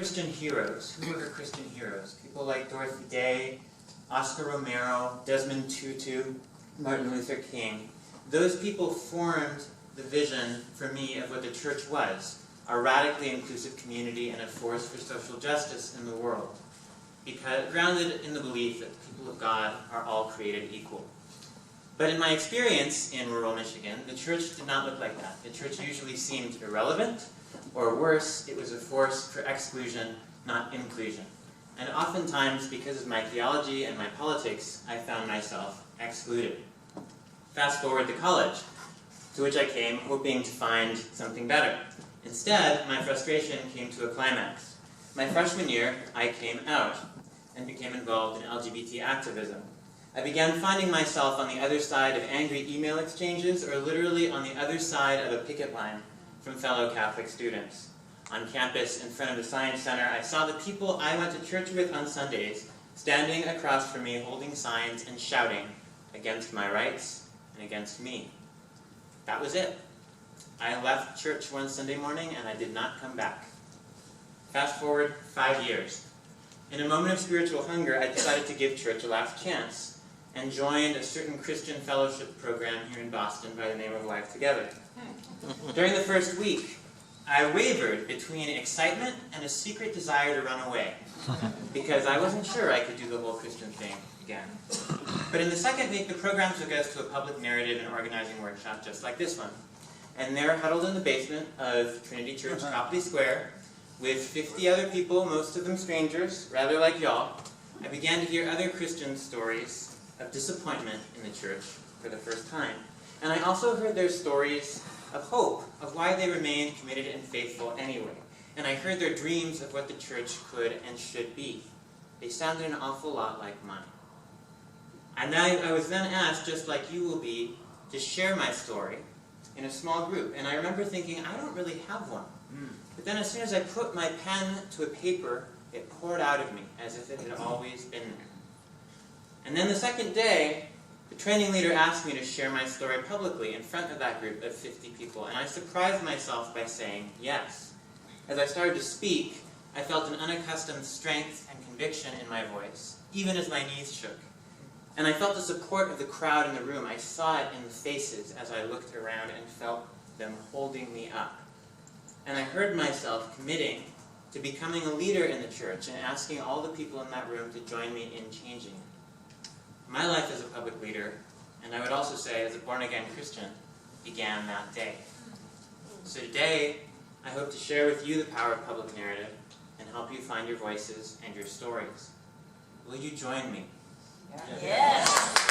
Christian heroes. Who were her Christian heroes? People like Dorothy Day, Oscar Romero, Desmond Tutu, Martin Luther King. Those people formed the vision for me of what the church was, a radically inclusive community and a force for social justice in the world, grounded in the belief that the people of God are all created equal. But in my experience in rural Michigan, the church did not look like that. The church usually seemed irrelevant, or worse, it was a force for exclusion, not inclusion. And oftentimes, because of my theology and my politics, I found myself excluded. Fast forward to college, to which I came hoping to find something better. Instead, my frustration came to a climax. My freshman year, I came out and became involved in LGBT activism. I began finding myself on the other side of angry email exchanges, or literally on the other side of a picket line from fellow Catholic students. On campus, in front of the Science Center, I saw the people I went to church with on Sundays standing across from me holding signs and shouting against my rights and against me. That was it. I left church one Sunday morning and I did not come back. Fast forward 5 years. In a moment of spiritual hunger, I decided to give church a last chance and joined a certain Christian fellowship program here in Boston by the name of Life Together. During the first week, I wavered between excitement and a secret desire to run away, because I wasn't sure I could do the whole Christian thing again. But in the second week, the program took us to a public narrative and organizing workshop just like this one. And there, huddled in the basement of Trinity Church, Copley Square, with 50 other people, most of them strangers, rather like y'all, I began to hear other Christian stories of disappointment in the church for the first time. And I also heard their stories of hope, of why they remained committed and faithful anyway. And I heard their dreams of what the church could and should be. They sounded an awful lot like mine. And I was then asked, just like you will be, to share my story in a small group. And I remember thinking, I don't really have one. But then as soon as I put my pen to a paper, it poured out of me, as if it had always been there. And then the second day, the training leader asked me to share my story publicly in front of that group of 50 people, and I surprised myself by saying yes. As I started to speak, I felt an unaccustomed strength and conviction in my voice, even as my knees shook. And I felt the support of the crowd in the room. I saw it in the faces as I looked around and felt them holding me up. And I heard myself committing to becoming a leader in the church and asking all the people in that room to join me in changing it. My life as a public leader, and I would also say as a born-again Christian, began that day. So today, I hope to share with you the power of public narrative and help you find your voices and your stories. Will you join me? Yes.